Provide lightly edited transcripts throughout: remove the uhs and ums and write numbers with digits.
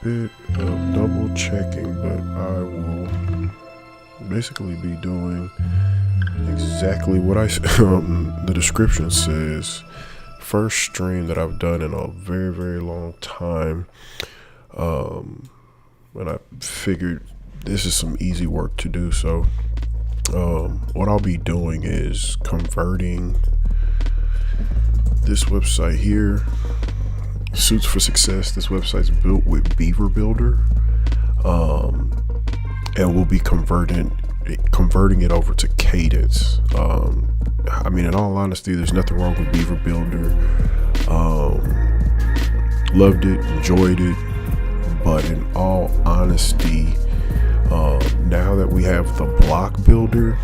bit of double checking, but I will basically be doing exactly what the description says. First stream that I've done in a very, very long time. And I figured this is some easy work to do. So what I'll be doing is converting this website here, Suits for Success. This website's built with Beaver Builder, and we'll be converting it over to Kadence. I mean, in all honesty, there's nothing wrong with Beaver Builder. Loved it, enjoyed it, but in all honesty, now that we have the block builder,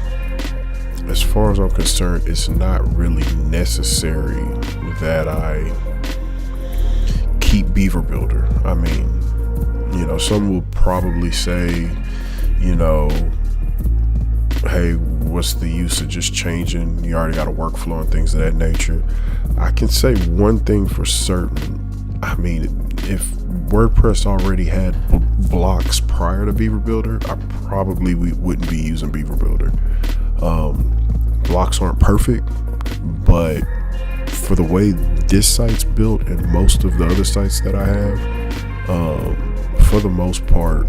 as far as I'm concerned, it's not really necessary that I keep Beaver Builder. I mean, some will probably say, hey, what's the use of just changing? You already got a workflow and things of that nature. I can say one thing for certain. I mean, if WordPress already had blocks prior to Beaver Builder, we wouldn't be using Beaver Builder. Blocks aren't perfect, but for the way this site's built and most of the other sites that I have, for the most part,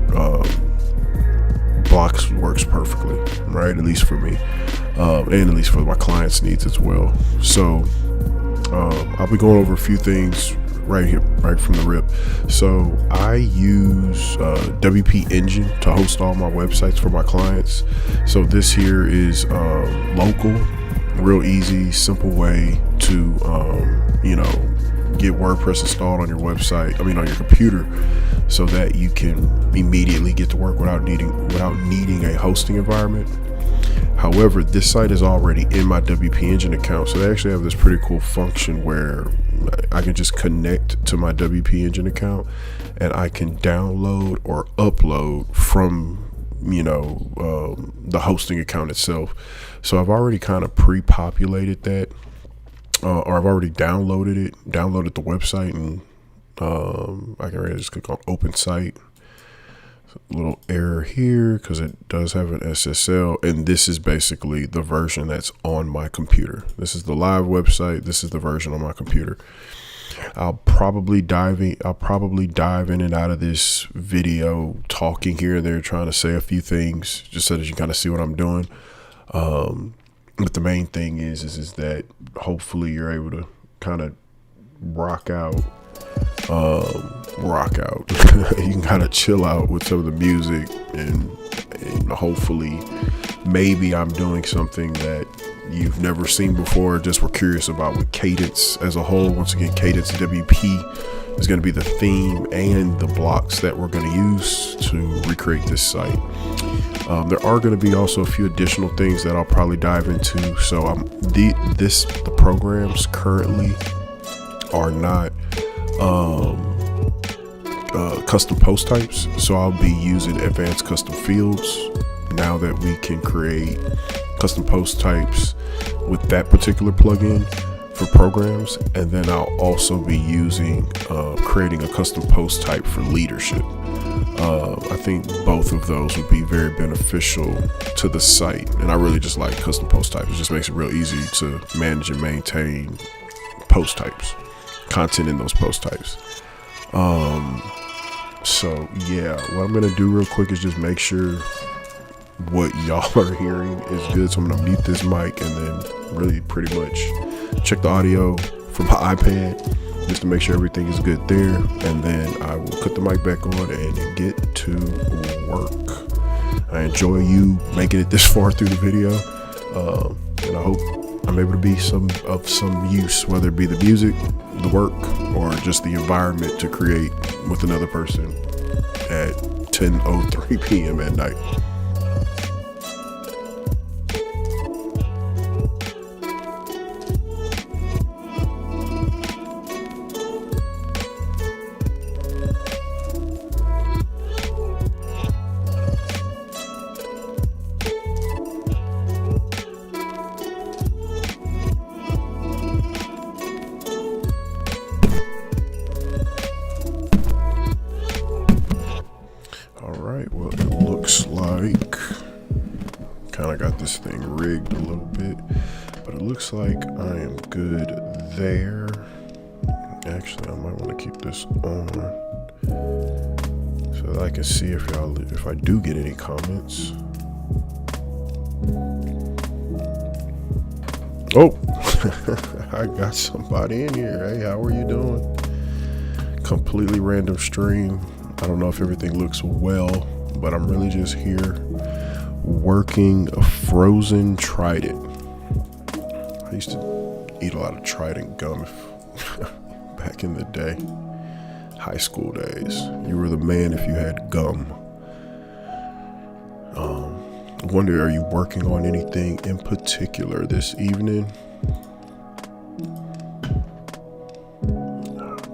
blocks works perfectly, right? At least for me, and at least for my clients' needs as well. So I'll be going over a few things right here, right from the rip. So I use WP Engine to host all my websites for my clients. So this here is local, real easy, simple way to get WordPress installed on your website. On your computer, so that you can immediately get to work without needing a hosting environment. However, this site is already in my WP Engine account, so they actually have this pretty cool function where I can just connect to my WP Engine account and I can download or upload from the hosting account itself. So I've already kind of pre-populated that, or I've already downloaded the website, and I can just click on open site. A little error here because it does have an SSL, and this is basically the version that's on my computer. This is the live website. This is the version on my computer. I'll probably dive in and out of this video, talking here and there, trying to say a few things just so that you kind of see what I'm doing. But the main thing is that hopefully you're able to kind of rock out. You can kind of chill out with some of the music, and hopefully maybe I'm doing something that you've never seen before, just were curious about with Kadence as a whole. Once again, Kadence WP is going to be the theme and the blocks that we're going to use to recreate this site. There are going to be also a few additional things that I'll probably dive into. So the programs currently are not custom post types, so I'll be using advanced custom fields now that we can create custom post types with that particular plugin for programs. And then I'll also be using creating a custom post type for leadership. I think both of those would be very beneficial to the site, and I really just like custom post types. It just makes it real easy to manage and maintain post types, content in those post types. So yeah, what I'm gonna do real quick is just make sure what y'all are hearing is good. So I'm gonna mute this mic and then really pretty much check the audio from my iPad just to make sure everything is good there, and then I will put the mic back on and get to work. I enjoy you making it this far through the video, and I hope I'm able to be of some use, whether it be the music, the work, or just the environment to create with another person at 10:03 p.m. at night. But it looks like I am good there. Actually, I might want to keep this on so that I can see if I do get any comments. Oh, I got somebody in here. Hey, how are you doing? Completely random stream. I don't know if everything looks well, but I'm really just here working a frozen Trident. I used to eat a lot of Trident gum back in the day, high school days. You were the man if you had gum. I wonder, are you working on anything in particular this evening?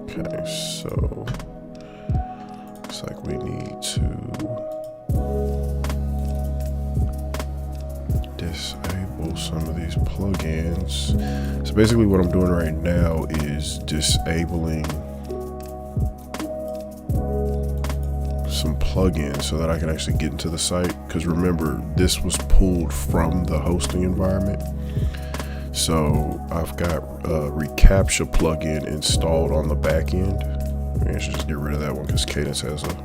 Okay, so looks like we need to disable some of these plugins. So basically what I'm doing right now is disabling some plugins so that I can actually get into the site, because remember, this was pulled from the hosting environment. So I've got a reCAPTCHA plugin installed on the back end. I should just get rid of that one because Kadence has a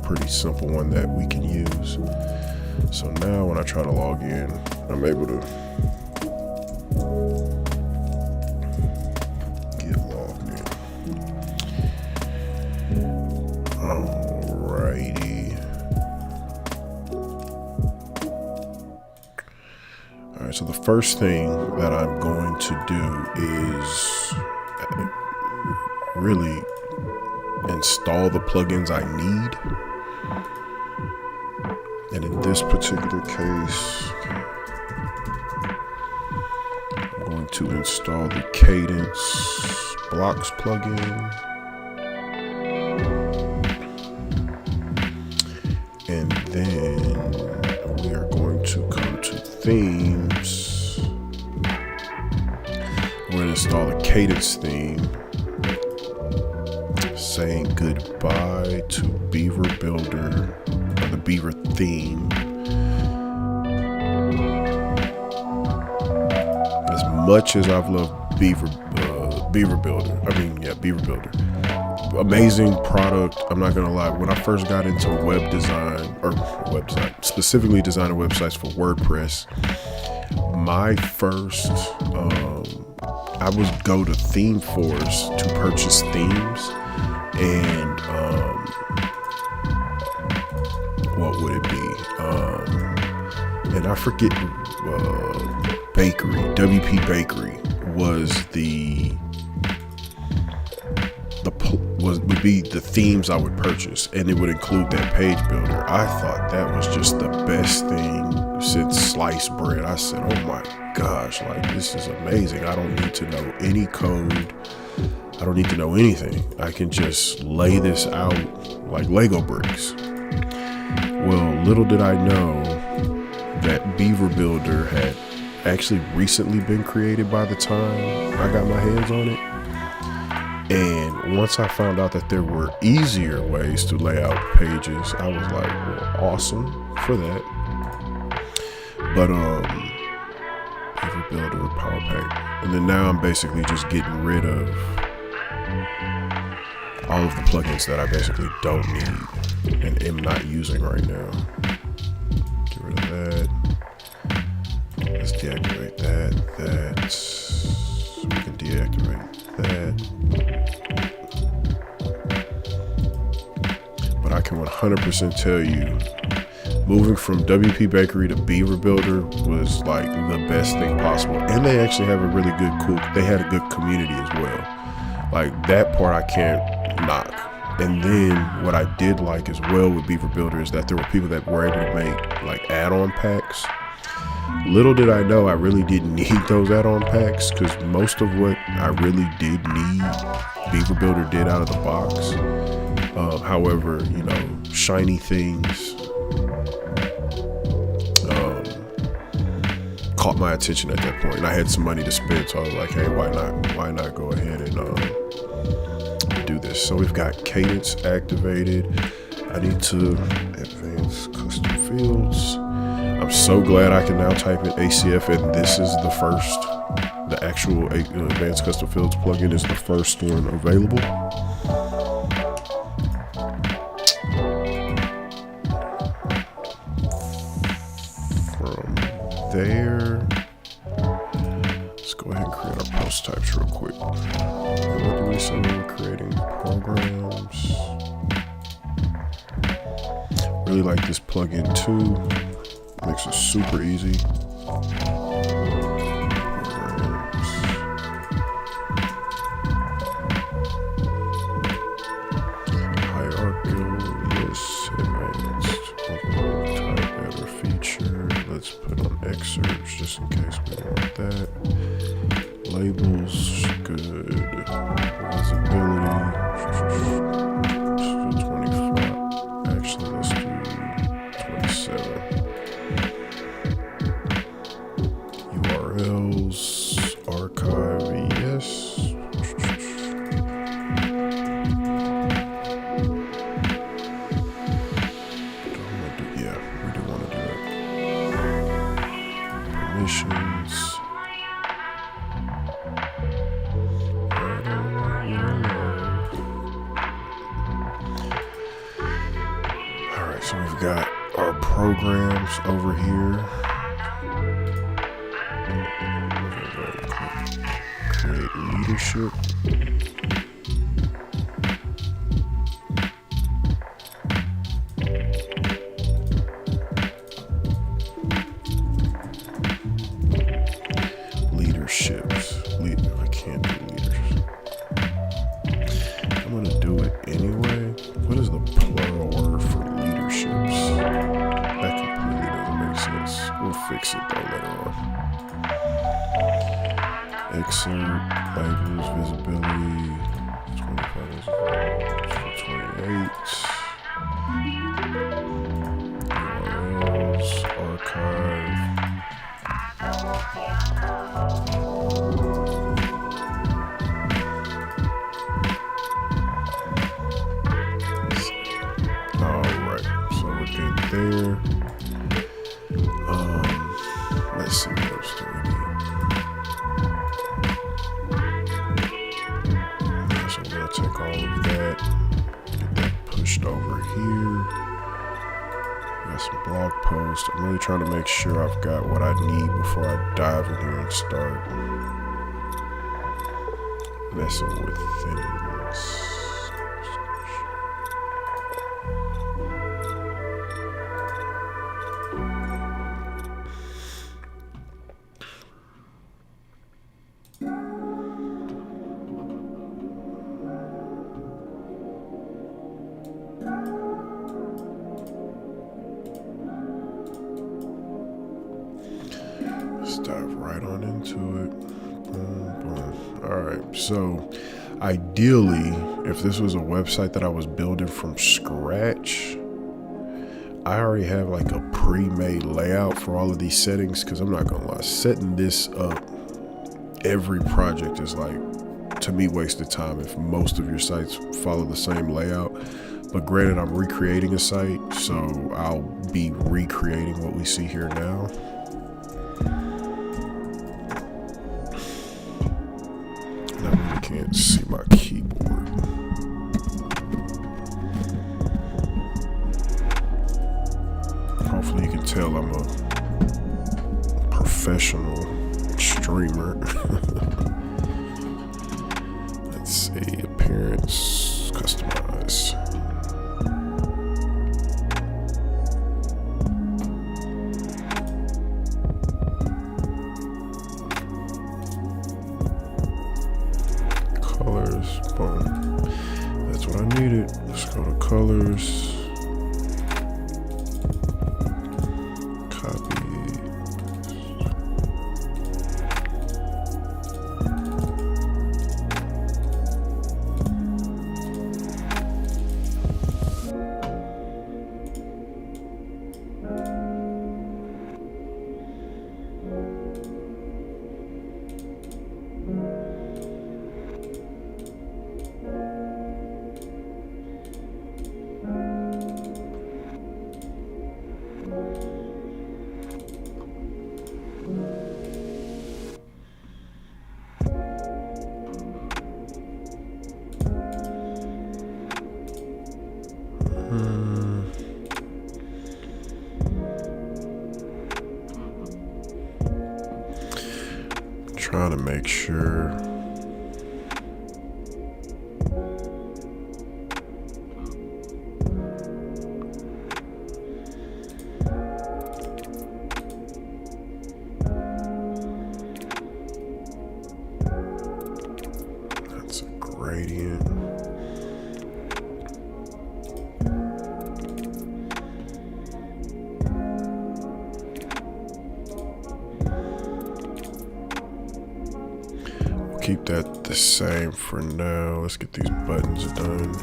pretty simple one that we can use. So now when I try to log in, I'm able to get logged in. Alrighty. Alright, so the first thing that I'm going to do is really install the plugins I need. And in this particular case, I'm going to install the Kadence Blocks plugin. And then we are going to come to themes. We're going to install the Kadence theme, saying goodbye to Beaver Builder, or the Beaver theme. As much as I've loved Beaver Builder, Beaver Builder. Amazing product. I'm not gonna lie. When I first got into specifically designing websites for WordPress, my first, I would go to ThemeForce to purchase themes, and what would it be? And I forget. Bakery, WP Bakery would be the themes I would purchase, and it would include that page builder. I thought that was just the best thing since sliced bread. I said, oh my gosh, like, this is amazing. I don't need to know any code. I don't need to know anything. I can just lay this out like Lego bricks. Well, little did I know that Beaver Builder had actually recently been created by the time I got my hands on it. And once I found out that there were easier ways to lay out pages, I was like, well, awesome for that. But Beaver Builder, Power Pack. And then now I'm basically just getting rid of all of the plugins that I basically don't need and am not using right now. Get rid of that. Let's deactivate that. We can deactivate that. But I can 100% tell you, moving from WP Bakery to Beaver Builder was like the best thing possible. And they actually have a really they had a good community as well. Like, that part I can't knock. And then what I did like as well with Beaver Builder is that there were people that were able to make like add-on packs. Little did I know I really didn't need those add-on packs, because most of what I really did need, Beaver Builder did out of the box. However, you know, shiny things caught my attention at that point, and I had some money to spend, so I was like, hey, why not go ahead and do this. So we've got Kadence activated. I need to advance custom fields. I'm so glad I can now type in ACF, and this is the first, the actual Advanced Custom Fields plugin is the first one available. From there, let's go ahead and create our post types real quick. And what do we say when we're creating programs? Really like this plugin too. Makes it super easy. Hierarchical, yes, advanced, type editor feature. Let's put on excerpts just in case we want that. Labels, good. Visibility, 25. Actually, let's do 27. URLs, archive, yes. Yeah, we do want to do that. Permissions. Alright, so we've got our programs over here. Create leadership. Leaderships. I can't do leaders. I'm gonna do it anyway. What is the plural word for leaderships? That completely doesn't make sense. We'll fix it though later on. Excerpt, labels, visibility, 25 is 28. URLs, archive. Alright, so we're good there. Let's see what else do we need. So I'm gonna take all of that, get that pushed over here. Got some blog posts. I'm really trying to make sure I've got what I need before I dive in here and start messing with things. Let's dive right on into it. Boom, boom. All right. So ideally, if this was a website that I was building from scratch, I already have like a pre-made layout for all of these settings, because I'm not gonna lie, setting this up every project is like, to me, wasted time if most of your sites follow the same layout. But granted, I'm recreating a site, so I'll be recreating what we see here now. I really can't see my keyboard. Hopefully you can tell I'm a professional streamer. Let's see, appearance, customize. Colors, boom. That's what I needed. Let's go to colors. Copy. trying to make sure. That's a gradient. Keep that the same for now. Let's get these buttons done.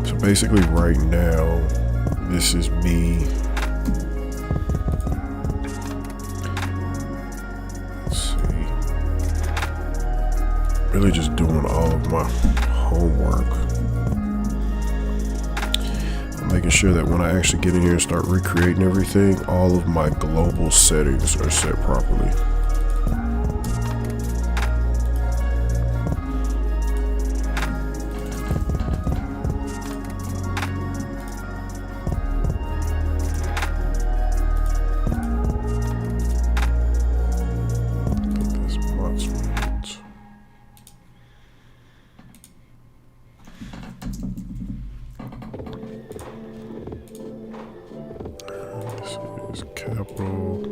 So basically right now, this is me. Let's see. Really just doing all of my homework. Making sure that when I actually get in here and start recreating everything, all of my global settings are set properly. Capital.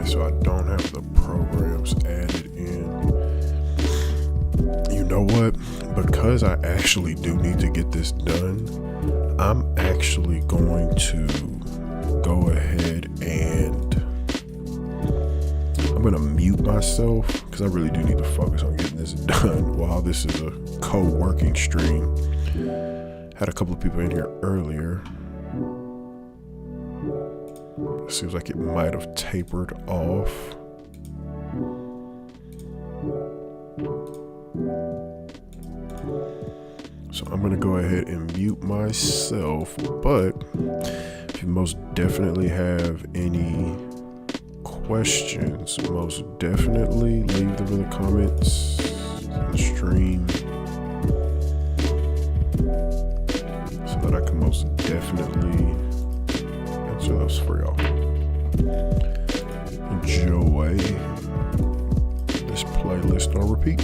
So I don't have the programs added in. You know what? Because I actually do need to get this done, I'm actually going to go ahead and I'm going to mute myself because I really do need to focus on getting this done while this is a co-working stream. Had a couple of people in here earlier. Seems like it might have tapered off. So I'm going to go ahead and mute myself, but if you most definitely have any questions, most definitely leave them in the comments on the stream so that I can most definitely answer those for y'all. Enjoy this playlist on repeat.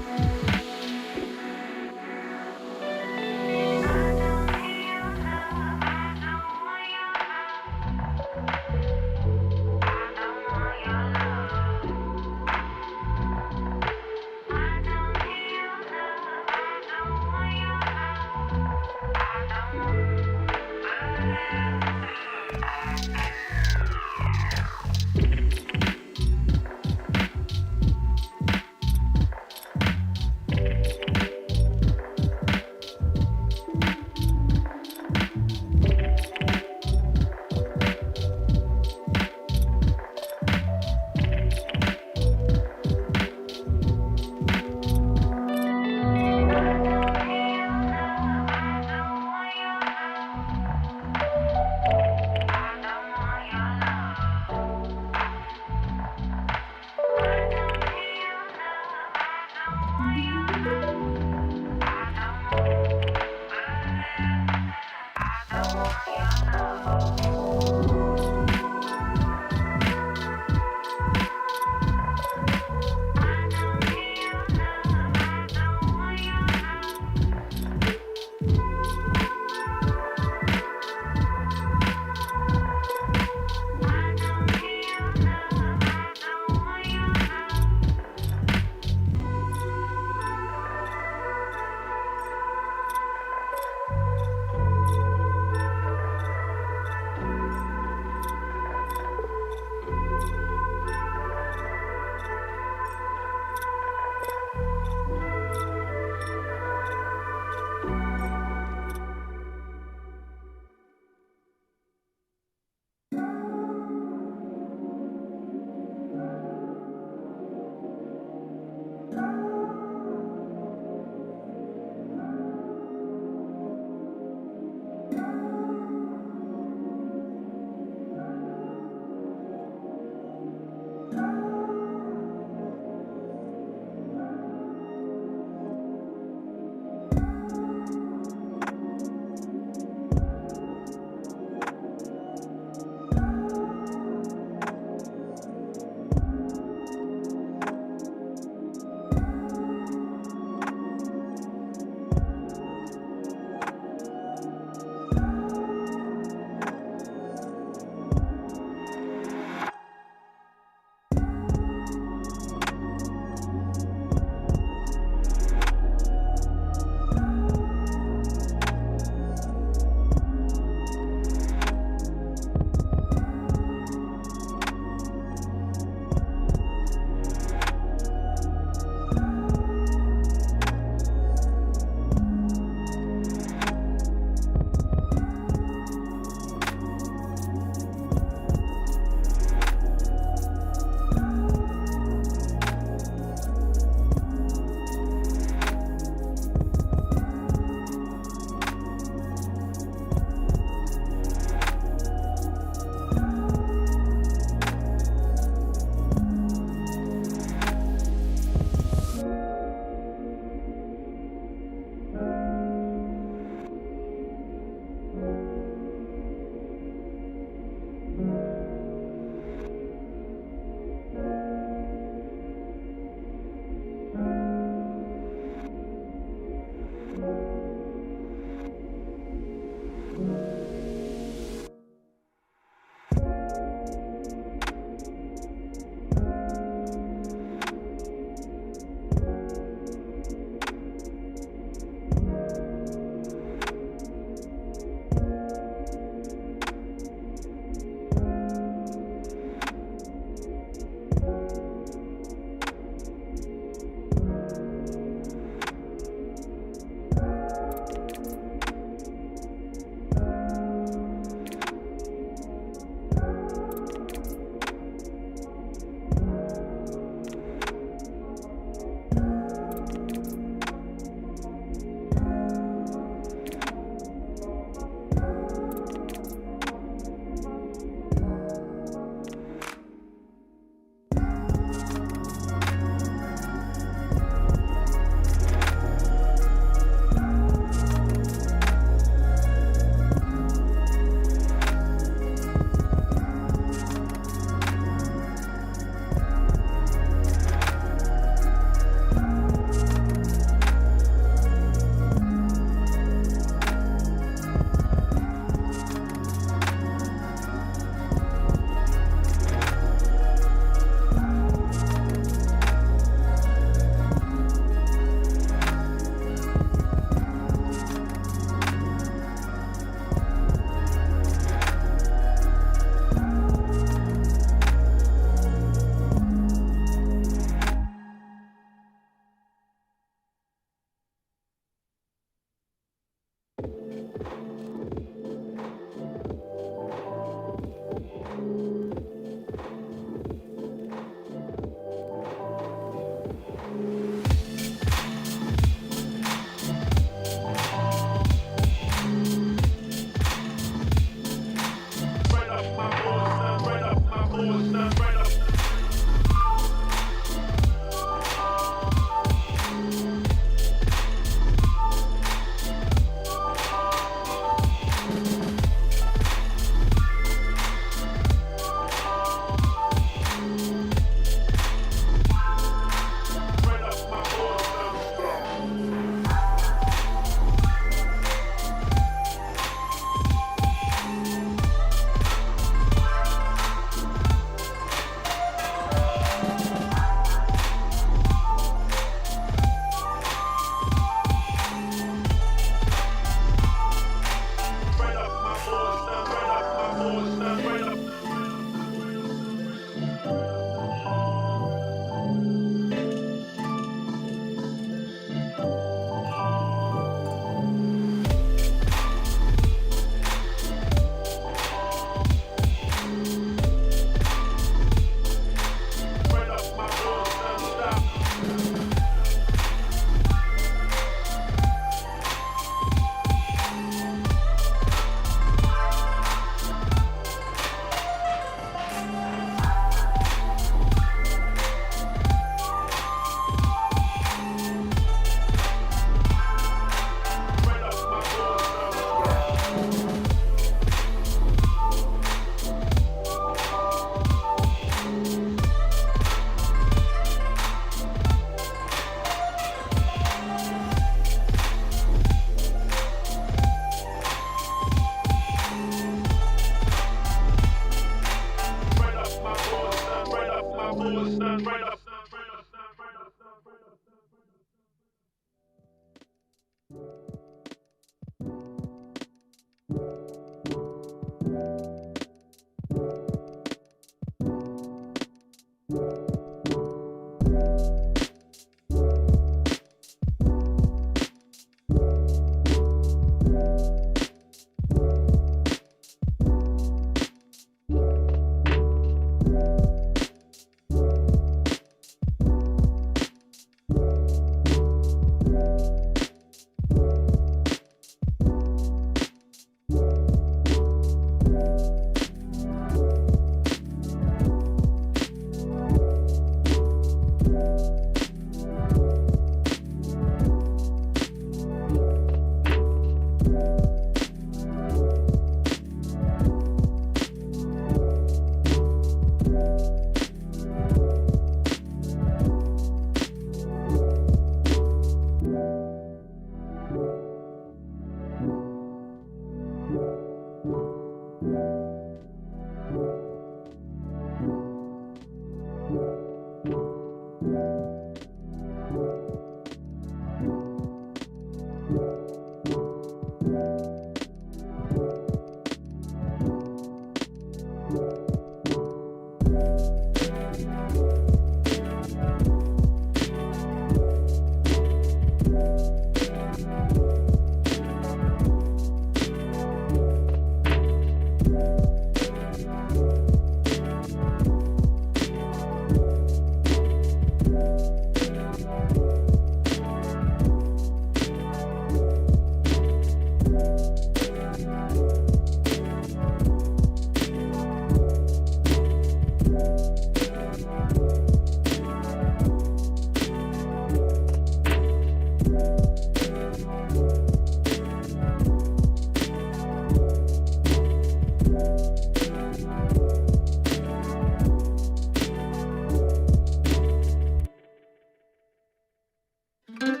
you.